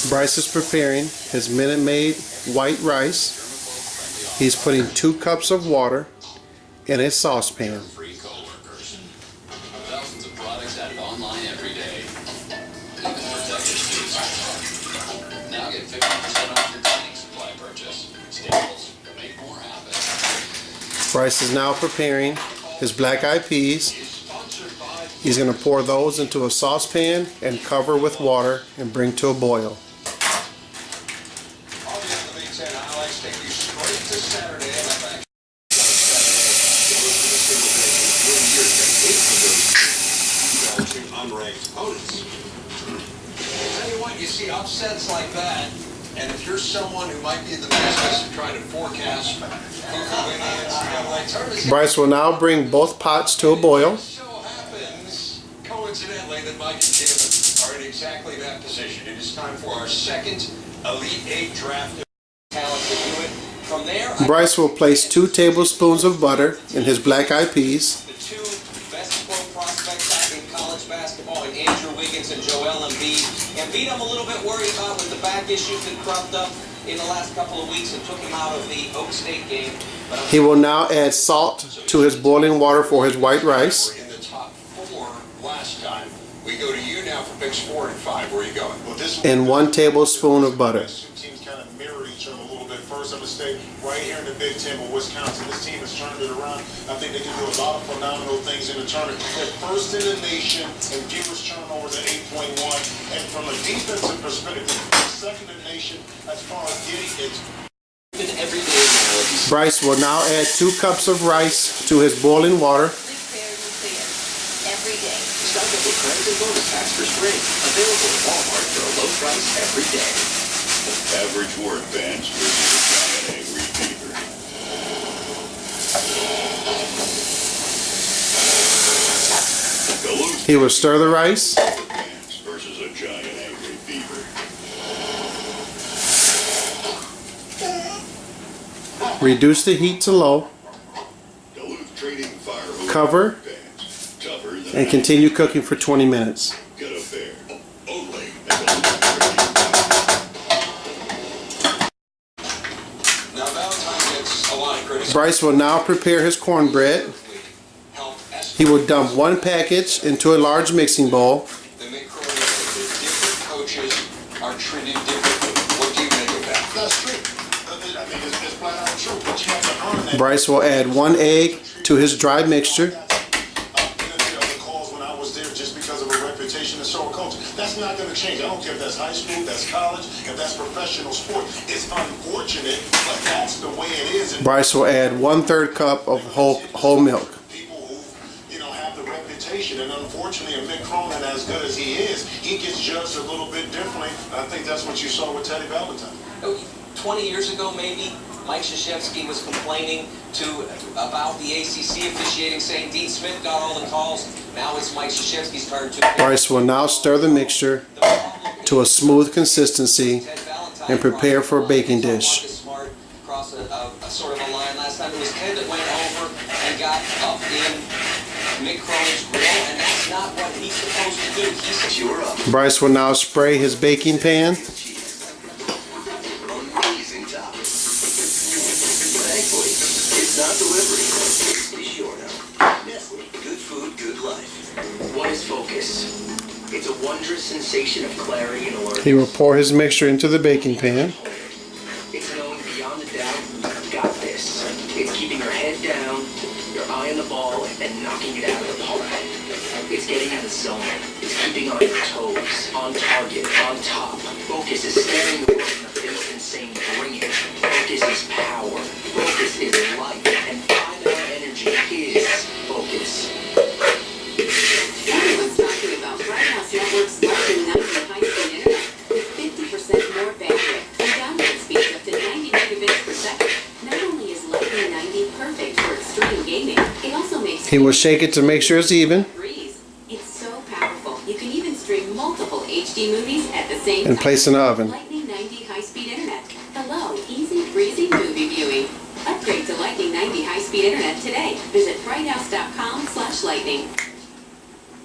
Bryce is preparing his Minute Maid white rice. He's putting 2 cups of water in a saucepan. Thousands of products added online every day. Even protective suits. Now get 50% off your cleaning supply purchase. Staples, make more happen. Bryce is now preparing his black-eyed peas. He's going to pour those into a saucepan and cover with water and bring to a boil. You see upsets like that, and if you're someone who might be in the business of trying to forecast Bryce will now bring both pots to a boil. It so happens, coincidentally, that Mike and David are in exactly that position. It is time for our second Elite 8 draft. Talent to do it. From there, Bryce will place 2 tablespoons of butter in his black-eyed peas. the 2 best pro prospects out in college basketball, and Andrew Wiggins and Joel Embiid. Embiid, I'm a little bit worried about with the back issues that cropped up in the last couple of weeks and took him out of the Oak State game. He will now add salt to his boiling water for his white rice. In the top 4 last time. We go to you now for picks 4 and 5. Where are you going? Well, this And 1 tablespoon of butter. Teams kind of mirror each other a little bit. First, I'm going to stay right here in the Big Ten with Wisconsin. This team has turned it around. I think they can do a lot of phenomenal things in the tournament. They're first in the nation in fewest turnovers at 8.1. And from a defensive perspective, they're second in the nation as far as getting it. Bryce will now add 2 cups of rice to his boiling water. Every day. Stock up with credit and bonus packs for spring. Available at Walmart for a low price every day. Average workbench versus a giant angry beaver. He will stir the rice. Workbench versus a giant angry beaver. Reduce the heat to low. Duluth Trading Fire Hose Cover Workbench. Tougher than and continue cooking for 20 minutes. Get a bear. Only at Duluth Trading. Now Valentine gets a lot of criticism. Bryce will now prepare his cornbread. He will dump 1 package into a large mixing bowl. The different coaches are treated differently. What do you make of that? That's true. I think it's flat out true. But you have to earn that. Bryce will add 1 egg to his dry mixture. The calls when I was there just because of a reputation as so a coach. That's not going to change. I don't care if that's high school, that's college, if that's professional sport. It's unfortunate, but that's the way it is. Bryce will add 1/3 cup of whole milk. People who, have the reputation, and unfortunately, Mick Cronin, as good as he is, he gets judged a little bit differently. I think that's what you saw with Teddy Valentine. 20 years ago, maybe, Mike Krzyzewski was complaining about the ACC officiating, saying Dean Smith got all the calls. Now it's Mike Krzyzewski's turn to. Bryce will now stir the mixture to a smooth consistency and prepare for a baking dish. Smart across a sort of a line last time. It was Ted that went over and got up in Mick Cronin's grill, and that's not what he's supposed to do. He's You're up. Bryce will now spray his baking pan. Amazing job. Thankfully, it's not delivery. Be sure now. Nestle, good food, good life. What is focus? It's a wondrous sensation of clarity and alertness. He will pour his mixture into the baking pan. It's knowing beyond a doubt, you've got this. It's keeping your head down, your eye on the ball, and knocking it out of the park. It's getting in the zone. It's keeping on your toes, on target, on top. Focus is staring the world in the face and saying, bring it. Focus is power. Focus is life. And 5-hour energy is focus. Everyone's talking about Bright House Network's Lightning 90 high-speed internet with 50% more bandwidth and download speeds up to 90 megabits per second. Not only is Lightning 90 perfect for extreme gaming, it also makes He will shake it to make sure it's even breeze. It's so powerful. You can even stream multiple HD movies at the same time. and place in the oven. Lightning 90 high-speed internet. Hello, easy, breezy movie viewing. Upgrade to Lightning 90 high-speed internet today. Visit brighthouse.com/lightning.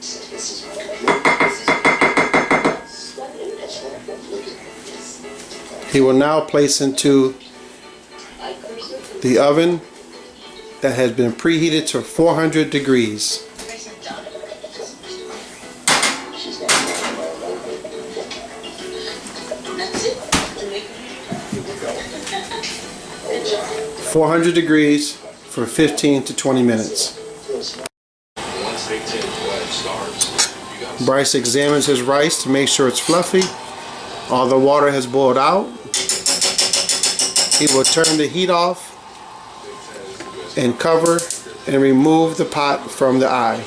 This is He will now place into the oven that has been preheated to 400 degrees. "400 degrees for 15 to 20 minutes. Once Big Ten play starts, you got Bryce examines his rice to make sure it's fluffy. All the water has boiled out. He will turn the heat off and cover and remove the pot from the eye.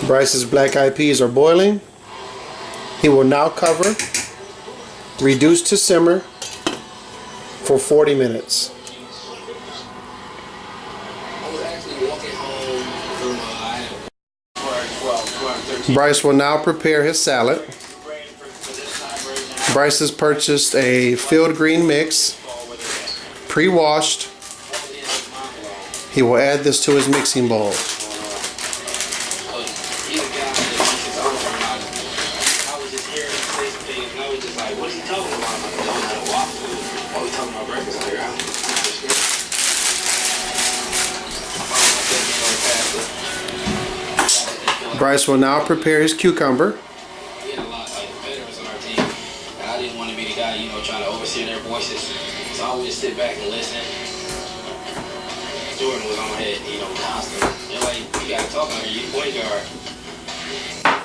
Bryce's black eyed peas are boiling. He will now cover, reduce to simmer for 40 minutes. I was actually walking home from Bryce will now prepare his salad. Bryce has purchased a field green mix, pre-washed. He will add this to his mixing bowl. Bryce will now prepare his cucumber. We had a lot of veterans on our team, and I didn't want to be the guy, trying to oversee their voices. So I would just sit back and listen. Jordan was on my head, constantly. They're like, you gotta talk on here, you point guard.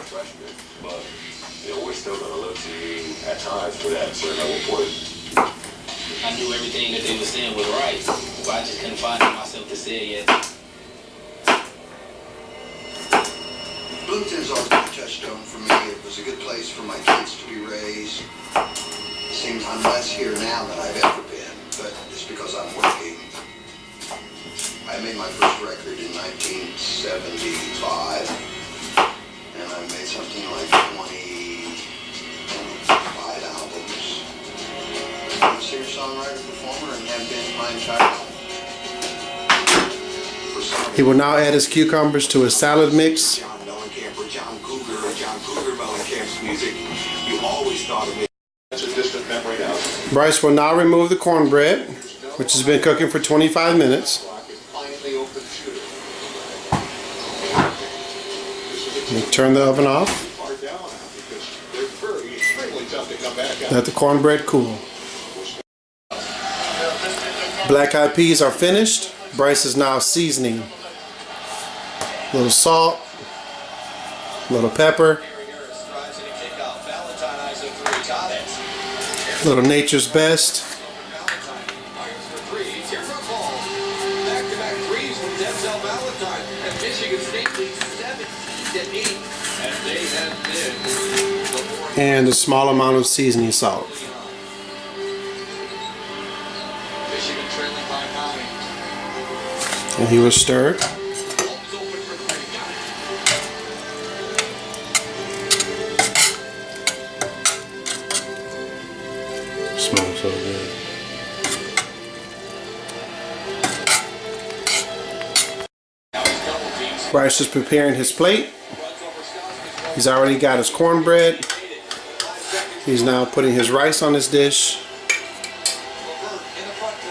Freshman, but we're still gonna look to you at times for that certain report. I knew everything that they were saying was right, but I just couldn't find it myself to say it yet. Bloomington's always been a touchstone for me. It was a good place for my kids to be raised. Seems I'm less here now than I've ever been, but it's because I'm working. I made my first record in 1975, and I made something like 25 albums. I'm a singer-songwriter, performer, and have been my entire life. He will now add his cucumbers to his salad mix. Music, you always thought of me. That's a distant memory now. Bryce will now remove the cornbread, which has been cooking for 25 minutes. And turn the oven off. Let the cornbread cool. Black eyed peas are finished. Bryce is now seasoning. A little salt, a little pepper, a little Nature's Best. And a small amount of seasoning salt. And he will stir. Smells so good. Bryce is preparing his plate. He's already got his cornbread. He's now putting his rice on his dish.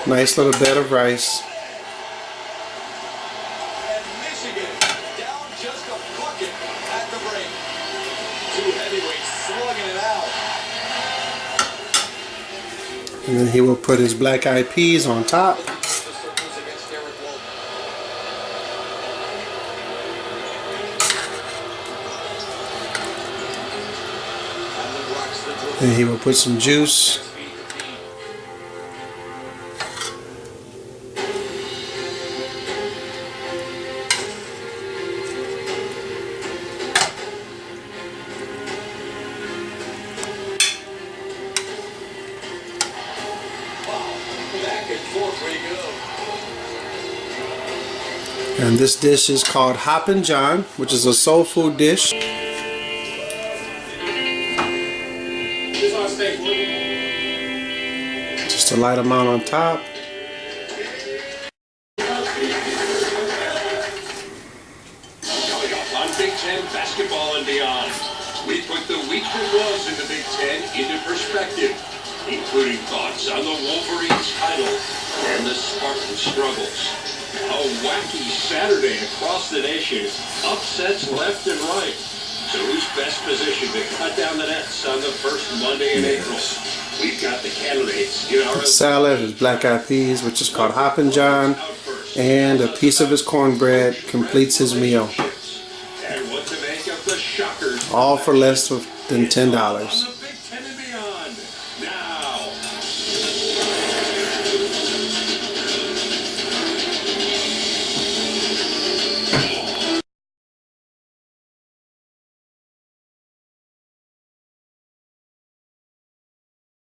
Nice little bed of rice. And then he will put his black eyed peas on top. And he will put some juice. And this dish is called Hoppin' John, which is a soul food dish. Just a light amount on top. Coming up on Big Ten basketball and beyond. We put the weeks that was in the Big Ten into perspective, including thoughts on the Wolverines title and the Spartan struggles. A wacky Saturday across the nation, upsets left and right. So who's best positioned to cut down the nets on the first Monday in April? We've got the candidates in our Salad, his black eyed peas, which is called Hoppin' John, and a piece of his cornbread completes his meal. And what to make of the shockers. All for less than $10.